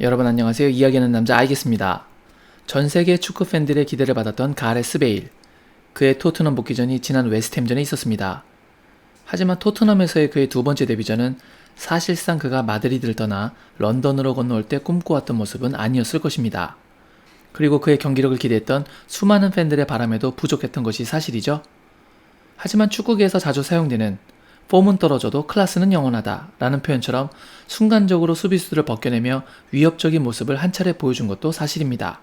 여러분 안녕하세요. 이야기하는 남자 알겠습니다. 전 세계 축구 팬들의 기대를 받았던 가레스 베일. 그의 토트넘 복귀전이 지난 웨스트햄전에 있었습니다. 하지만 토트넘에서의 그의 두 번째 데뷔전은 사실상 그가 마드리드를 떠나 런던으로 건너올 때 꿈꿔왔던 모습은 아니었을 것입니다. 그리고 그의 경기력을 기대했던 수많은 팬들의 바람에도 부족했던 것이 사실이죠. 하지만 축구계에서 자주 사용되는 폼은 떨어져도 클래스는 영원하다 라는 표현처럼 순간적으로 수비수들을 벗겨내며 위협적인 모습을 한 차례 보여준 것도 사실입니다.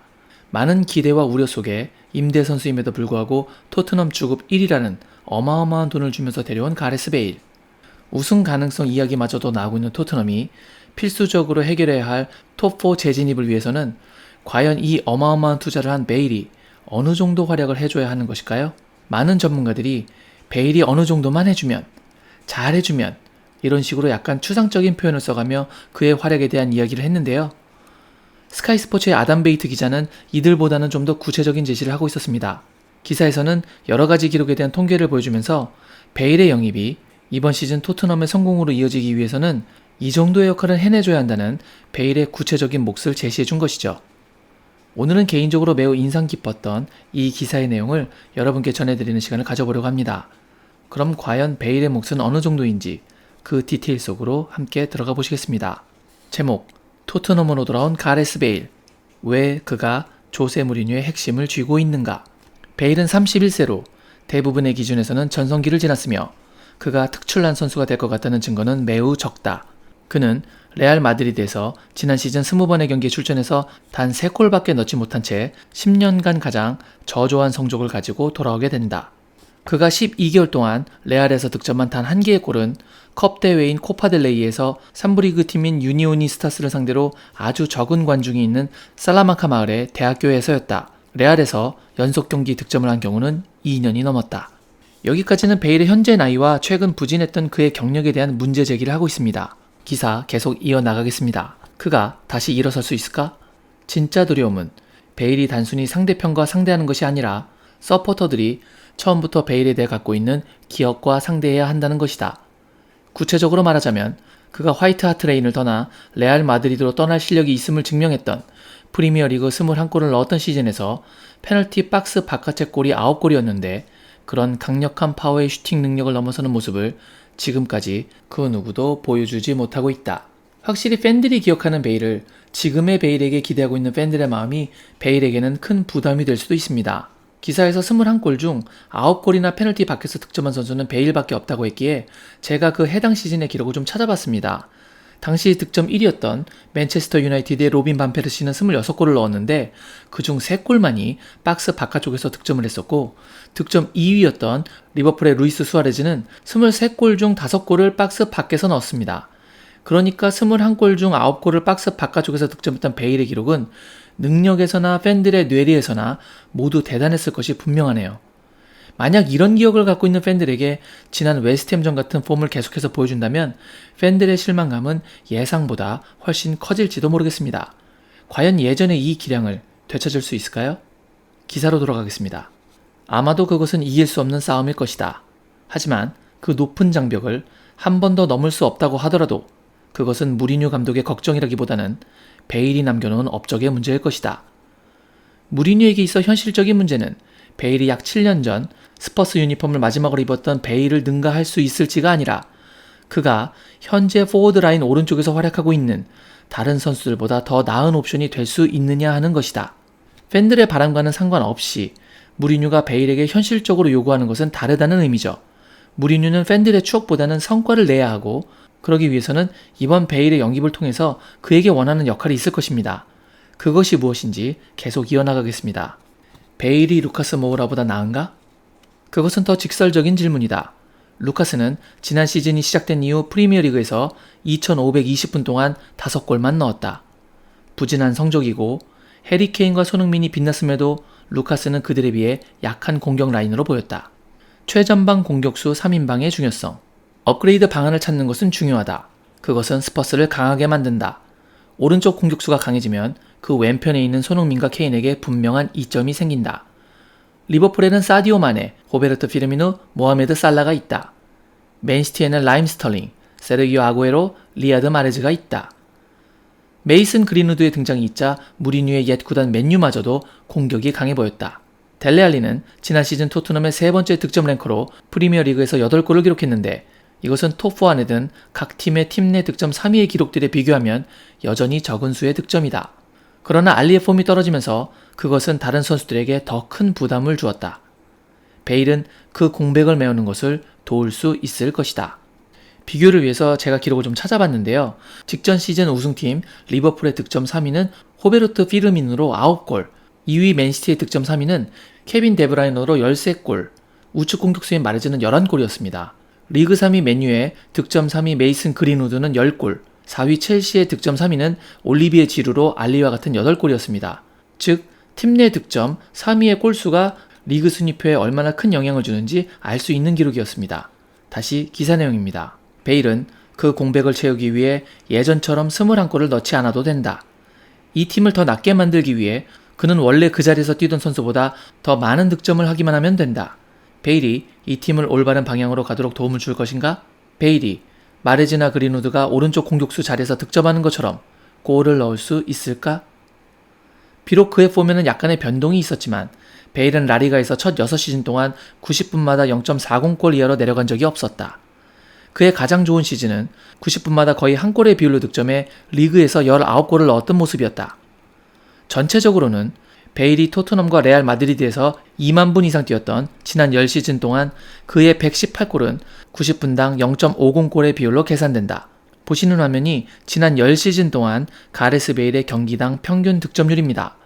많은 기대와 우려 속에 임대 선수임에도 불구하고 토트넘 주급 1위라는 어마어마한 돈을 주면서 데려온 가레스 베일. 우승 가능성 이야기마저도 나오고 있는 토트넘이 필수적으로 해결해야 할 톱4 재진입을 위해서는 과연 이 어마어마한 투자를 한 베일이 어느 정도 활약을 해줘야 하는 것일까요? 많은 전문가들이 베일이 어느 정도만 해주면, 잘해주면 이런 식으로 약간 추상적인 표현을 써가며 그의 활약에 대한 이야기를 했는데요. 스카이 스포츠의 아담 베이트 기자는 이들보다는 좀 더 구체적인 제시를 하고 있었습니다. 기사에서는 여러가지 기록에 대한 통계를 보여주면서 베일의 영입이 이번 시즌 토트넘의 성공으로 이어지기 위해서는 이 정도의 역할을 해내줘야 한다는 베일의 구체적인 몫을 제시해준 것이죠. 오늘은 개인적으로 매우 인상 깊었던 이 기사의 내용을 여러분께 전해드리는 시간을 가져보려고 합니다. 그럼 과연 베일의 몫은 어느 정도인지 그 디테일 속으로 함께 들어가 보시겠습니다. 제목, 토트넘으로 돌아온 가레스 베일. 왜 그가 조세 무리뉴의 핵심을 쥐고 있는가? 베일은 31세로 대부분의 기준에서는 전성기를 지났으며 그가 특출난 선수가 될 것 같다는 증거는 매우 적다. 그는 레알 마드리드에서 지난 시즌 20번의 경기에 출전해서 단 3골밖에 넣지 못한 채 10년간 가장 저조한 성적을 가지고 돌아오게 된다. 그가 12개월 동안 레알에서 득점한 단 1개의 골은 컵 대회인 코파델레이에서 3부 리그 팀인 유니오니스타스를 상대로 아주 적은 관중이 있는 살라만카 마을의 대학교에서였다. 레알에서 연속 경기 득점을 한 경우는 2년이 넘었다. 여기까지는 베일의 현재 나이와 최근 부진했던 그의 경력에 대한 문제 제기를 하고 있습니다. 기사 계속 이어나가겠습니다. 그가 다시 일어설 수 있을까? 진짜 두려움은 베일이 단순히 상대편과 상대하는 것이 아니라 서포터들이 처음부터 베일에 대해 갖고 있는 기억과 상대해야 한다는 것이다. 구체적으로 말하자면 그가 화이트 하트레인을 떠나 레알 마드리드로 떠날 실력이 있음을 증명했던 프리미어리그 21골을 넣었던 시즌에서 페널티 박스 바깥의 골이 9골이었는데 그런 강력한 파워의 슈팅 능력을 넘어서는 모습을 지금까지 그 누구도 보여주지 못하고 있다. 확실히 팬들이 기억하는 베일을 지금의 베일에게 기대하고 있는 팬들의 마음이 베일에게는 큰 부담이 될 수도 있습니다. 기사에서 21골 중 9골이나 페널티 밖에서 득점한 선수는 베일밖에 없다고 했기에 제가 그 해당 시즌의 기록을 좀 찾아봤습니다. 당시 득점 1위였던 맨체스터 유나이티드의 로빈 반 페르시는 26골을 넣었는데 그중 3골만이 박스 바깥쪽에서 득점을 했었고 득점 2위였던 리버풀의 루이스 수아레즈는 23골 중 5골을 박스 밖에서 넣었습니다. 그러니까 21골 중 9골을 박스 바깥쪽에서 득점했던 베일의 기록은 능력에서나 팬들의 뇌리에서나 모두 대단했을 것이 분명하네요. 만약 이런 기억을 갖고 있는 팬들에게 지난 웨스트햄전 같은 폼을 계속해서 보여준다면 팬들의 실망감은 예상보다 훨씬 커질지도 모르겠습니다. 과연 예전의 이 기량을 되찾을 수 있을까요? 기사로 돌아가겠습니다. 아마도 그것은 이길 수 없는 싸움일 것이다. 하지만 그 높은 장벽을 한 번 더 넘을 수 없다고 하더라도 그것은 무리뉴 감독의 걱정이라기보다는 베일이 남겨놓은 업적의 문제일 것이다. 무리뉴에게 있어 현실적인 문제는 베일이 약 7년 전 스퍼스 유니폼을 마지막으로 입었던 베일을 능가할 수 있을지가 아니라 그가 현재 포워드 라인 오른쪽에서 활약하고 있는 다른 선수들보다 더 나은 옵션이 될 수 있느냐 하는 것이다. 팬들의 바람과는 상관없이 무리뉴가 베일에게 현실적으로 요구하는 것은 다르다는 의미죠. 무리뉴는 팬들의 추억보다는 성과를 내야 하고 그러기 위해서는 이번 베일의 영입을 통해서 그에게 원하는 역할이 있을 것입니다. 그것이 무엇인지 계속 이어나가겠습니다. 베일이 루카스 모우라보다 나은가? 그것은 더 직설적인 질문이다. 루카스는 지난 시즌이 시작된 이후 프리미어리그에서 2520분 동안 5골만 넣었다. 부진한 성적이고 해리 케인과 손흥민이 빛났음에도 루카스는 그들에 비해 약한 공격 라인으로 보였다. 최전방 공격수 3인방의 중요성. 업그레이드 방안을 찾는 것은 중요하다. 그것은 스퍼스를 강하게 만든다. 오른쪽 공격수가 강해지면 그 왼편에 있는 손흥민과 케인에게 분명한 이점이 생긴다. 리버풀에는 사디오 마네, 호베르토 피르미누, 모하메드 살라가 있다. 맨시티에는 라임 스털링, 세르기오 아구에로, 리아드 마레즈가 있다. 메이슨 그린우드의 등장이 있자 무리뉴의 옛 구단 맨유마저도 공격이 강해 보였다. 델레 알리는 지난 시즌 토트넘의 세 번째 득점 랭커로 프리미어리그에서 8골을 기록했는데 이것은 톱4 안에 든 각 팀의 팀 내 득점 3위의 기록들에 비교하면 여전히 적은 수의 득점이다. 그러나 알리의 폼이 떨어지면서 그것은 다른 선수들에게 더 큰 부담을 주었다. 베일은 그 공백을 메우는 것을 도울 수 있을 것이다. 비교를 위해서 제가 기록을 좀 찾아봤는데요. 직전 시즌 우승팀 리버풀의 득점 3위는 호베르트 피르미누로 9골, 2위 맨시티의 득점 3위는 케빈 데브라이너로 13골, 우측 공격수인 마레즈는 11골이었습니다. 리그 3위 맨유의 득점 3위 메이슨 그린우드는 10골, 4위 첼시의 득점 3위는 올리비에 지루로 알리와 같은 8골이었습니다. 즉, 팀 내 득점 3위의 골수가 리그 순위표에 얼마나 큰 영향을 주는지 알 수 있는 기록이었습니다. 다시 기사 내용입니다. 베일은 그 공백을 채우기 위해 예전처럼 21골을 넣지 않아도 된다. 이 팀을 더 낫게 만들기 위해 그는 원래 그 자리에서 뛰던 선수보다 더 많은 득점을 하기만 하면 된다. 베일이 이 팀을 올바른 방향으로 가도록 도움을 줄 것인가? 베일이 마레즈나 그린우드가 오른쪽 공격수 자리에서 득점하는 것처럼 골을 넣을 수 있을까? 비록 그의 폼에는 약간의 변동이 있었지만 베일은 라리가에서 첫 6시즌 동안 90분마다 0.40골 이하로 내려간 적이 없었다. 그의 가장 좋은 시즌은 90분마다 거의 한 골의 비율로 득점해 리그에서 19골을 넣었던 모습이었다. 전체적으로는 베일이 토트넘과 레알 마드리드에서 2만 분 이상 뛰었던 지난 10시즌 동안 그의 118골은 90분당 0.50골의 비율로 계산된다. 보시는 화면이 지난 10시즌 동안 가레스 베일의 경기당 평균 득점률입니다.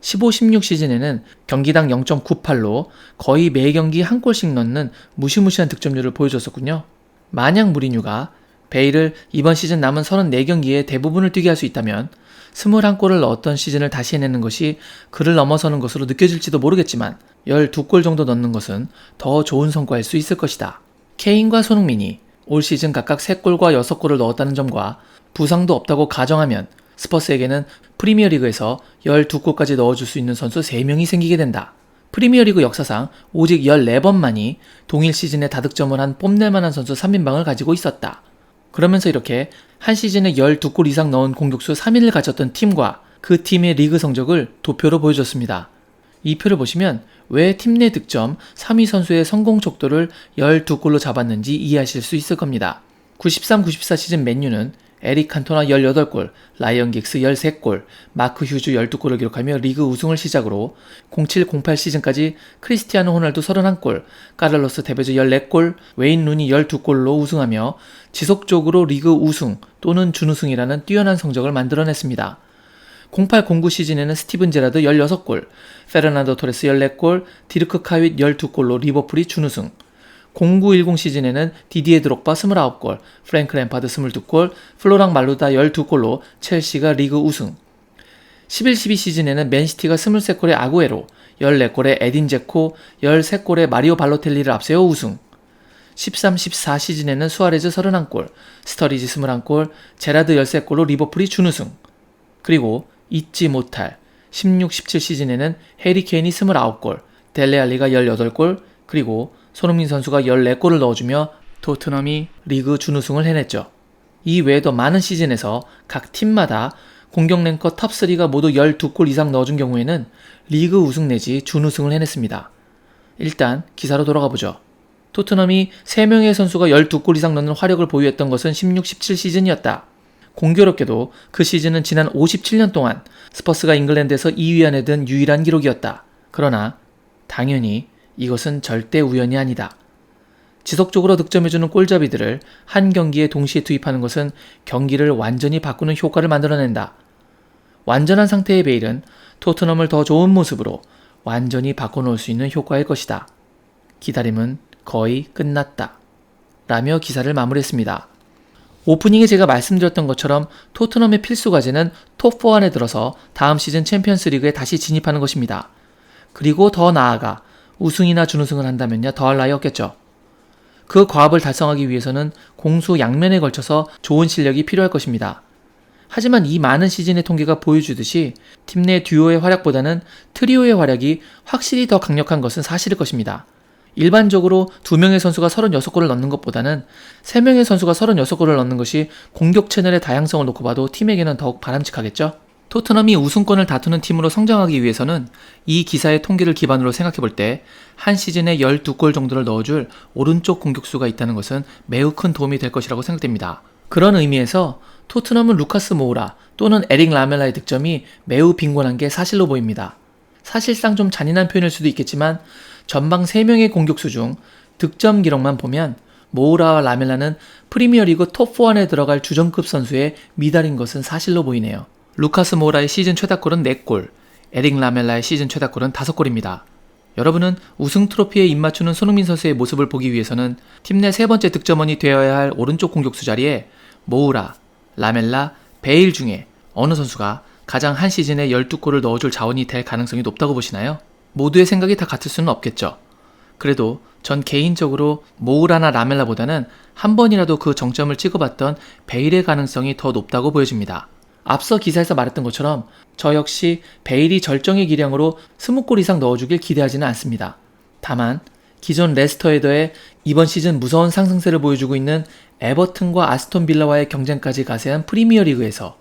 15-16 시즌에는 경기당 0.98로 거의 매 경기 한 골씩 넣는 무시무시한 득점률을 보여줬었군요. 만약 무리뉴가 베일을 이번 시즌 남은 34경기에 대부분을 뛰게 할 수 있다면 21골을 넣었던 시즌을 다시 해내는 것이 그를 넘어서는 것으로 느껴질지도 모르겠지만 12골 정도 넣는 것은 더 좋은 성과일 수 있을 것이다. 케인과 손흥민이 올 시즌 각각 3골과 6골을 넣었다는 점과 부상도 없다고 가정하면 스퍼스에게는 프리미어리그에서 12골까지 넣어줄 수 있는 선수 3명이 생기게 된다. 프리미어리그 역사상 오직 14번만이 동일 시즌에 다득점을 한 뽐낼만한 선수 3인방을 가지고 있었다. 그러면서 이렇게 한 시즌에 12골 이상 넣은 공격수 3인을 가졌던 팀과 그 팀의 리그 성적을 도표로 보여줬습니다. 이 표를 보시면 왜 팀 내 득점 3위 선수의 성공 척도를 12골로 잡았는지 이해하실 수 있을 겁니다. 93-94 시즌 맨유는 에릭 칸토나 18골, 라이언 긱스 13골, 마크 휴즈 12골을 기록하며 리그 우승을 시작으로 07-08 시즌까지 크리스티아노 호날두 31골, 카를로스 테베즈 14골, 웨인 루니 12골로 우승하며 지속적으로 리그 우승 또는 준우승이라는 뛰어난 성적을 만들어냈습니다. 08-09 시즌에는 스티븐 제라드 16골, 페르난도 토레스 14골, 디르크 카윗 12골로 리버풀이 준우승. 09-10 시즌에는 디디에 드록바 29골, 프랭크 램파드 22골, 플로랑 말루다 12골로 첼시가 리그 우승. 11-12 시즌에는 맨시티가 23골의 아구에로, 14골의 에딘 제코, 13골의 마리오 발로텔리를 앞세워 우승. 13-14 시즌에는 수아레즈 31골, 스터리지 21골, 제라드 13골로 리버풀이 준우승. 그리고 잊지 못할 16-17 시즌에는 해리 케인이 29골, 델레 알리가 18골, 그리고 손흥민 선수가 14골을 넣어주며 토트넘이 리그 준우승을 해냈죠. 이 외에도 많은 시즌에서 각 팀마다 공격 랭커 탑3가 모두 12골 이상 넣어준 경우에는 리그 우승 내지 준우승을 해냈습니다. 일단 기사로 돌아가 보죠. 토트넘이 3명의 선수가 12골 이상 넣는 화력을 보유했던 것은 16-17 시즌이었다. 공교롭게도 그 시즌은 지난 57년 동안 스퍼스가 잉글랜드에서 2위 안에 든 유일한 기록이었다. 그러나 당연히 이것은 절대 우연이 아니다. 지속적으로 득점해주는 골잡이들을 한 경기에 동시에 투입하는 것은 경기를 완전히 바꾸는 효과를 만들어낸다. 완전한 상태의 베일은 토트넘을 더 좋은 모습으로 완전히 바꿔놓을 수 있는 효과일 것이다. 기다림은 거의 끝났다. 라며 기사를 마무리했습니다. 오프닝에 제가 말씀드렸던 것처럼 토트넘의 필수 과제는 톱4 안에 들어서 다음 시즌 챔피언스 리그에 다시 진입하는 것입니다. 그리고 더 나아가 우승이나 준우승을 한다면야 더할 나위 없겠죠. 그 과업을 달성하기 위해서는 공수 양면에 걸쳐서 좋은 실력이 필요할 것입니다. 하지만 이 많은 시즌의 통계가 보여주듯이 팀 내 듀오의 활약보다는 트리오의 활약이 확실히 더 강력한 것은 사실일 것입니다. 일반적으로 2명의 선수가 36골을 넣는 것보다는 3명의 선수가 36골을 넣는 것이 공격 채널의 다양성을 놓고 봐도 팀에게는 더욱 바람직하겠죠? 토트넘이 우승권을 다투는 팀으로 성장하기 위해서는 이 기사의 통계를 기반으로 생각해볼 때 한 시즌에 12골 정도를 넣어줄 오른쪽 공격수가 있다는 것은 매우 큰 도움이 될 것이라고 생각됩니다. 그런 의미에서 토트넘은 루카스 모우라 또는 에릭 라멜라의 득점이 매우 빈곤한 게 사실로 보입니다. 사실상 좀 잔인한 표현일 수도 있겠지만 전방 3명의 공격수 중 득점 기록만 보면 모우라와 라멜라는 프리미어리그 톱4 안에 들어갈 주전급 선수의 미달인 것은 사실로 보이네요. 루카스 모우라의 시즌 최다골은 4골, 에릭 라멜라의 시즌 최다골은 5골입니다. 여러분은 우승 트로피에 입맞추는 손흥민 선수의 모습을 보기 위해서는 팀 내 3번째 득점원이 되어야 할 오른쪽 공격수 자리에 모우라, 라멜라, 베일 중에 어느 선수가 가장 한 시즌에 12골을 넣어줄 자원이 될 가능성이 높다고 보시나요? 모두의 생각이 다 같을 수는 없겠죠. 그래도 전 개인적으로 모우라나 라멜라보다는 한 번이라도 그 정점을 찍어봤던 베일의 가능성이 더 높다고 보여집니다. 앞서 기사에서 말했던 것처럼 저 역시 베일이 절정의 기량으로 20골 이상 넣어주길 기대하지는 않습니다. 다만 기존 레스터에 더해 이번 시즌 무서운 상승세를 보여주고 있는 에버튼과 아스톤 빌라와의 경쟁까지 가세한 프리미어리그에서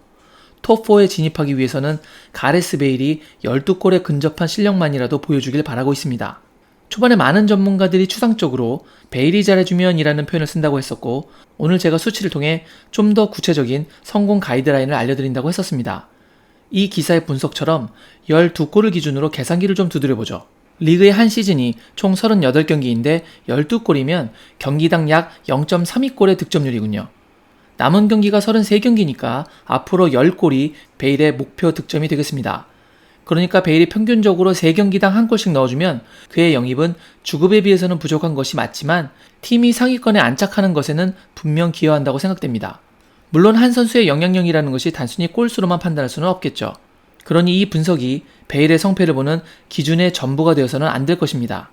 톱4에 진입하기 위해서는 가레스 베일이 12골에 근접한 실력만이라도 보여주길 바라고 있습니다. 초반에 많은 전문가들이 추상적으로 베일이 잘해주면 이라는 표현을 쓴다고 했었고, 오늘 제가 수치를 통해 좀 더 구체적인 성공 가이드라인을 알려드린다고 했었습니다. 이 기사의 분석처럼 12골을 기준으로 계산기를 좀 두드려보죠. 리그의 한 시즌이 총 38경기인데 12골이면 경기당 약 0.32골의 득점률이군요. 남은 경기가 33경기니까 앞으로 10골이 베일의 목표 득점이 되겠습니다. 그러니까 베일이 평균적으로 3경기당 1골씩 넣어주면 그의 영입은 주급에 비해서는 부족한 것이 맞지만 팀이 상위권에 안착하는 것에는 분명 기여한다고 생각됩니다. 물론 한 선수의 영향력이라는 것이 단순히 골수로만 판단할 수는 없겠죠. 그러니 이 분석이 베일의 성패를 보는 기준의 전부가 되어서는 안 될 것입니다.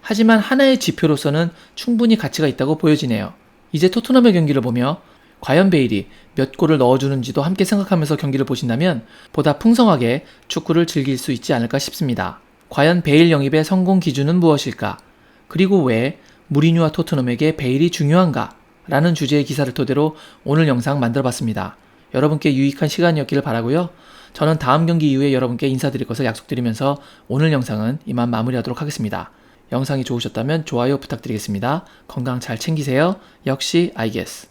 하지만 하나의 지표로서는 충분히 가치가 있다고 보여지네요. 이제 토트넘의 경기를 보며 과연 베일이 몇 골을 넣어주는지도 함께 생각하면서 경기를 보신다면 보다 풍성하게 축구를 즐길 수 있지 않을까 싶습니다. 과연 베일 영입의 성공 기준은 무엇일까? 그리고 왜 무리뉴와 토트넘에게 베일이 중요한가? 라는 주제의 기사를 토대로 오늘 영상 만들어봤습니다. 여러분께 유익한 시간이었기를 바라고요. 저는 다음 경기 이후에 여러분께 인사드릴 것을 약속드리면서 오늘 영상은 이만 마무리하도록 하겠습니다. 영상이 좋으셨다면 좋아요 부탁드리겠습니다. 건강 잘 챙기세요. 역시 I guess.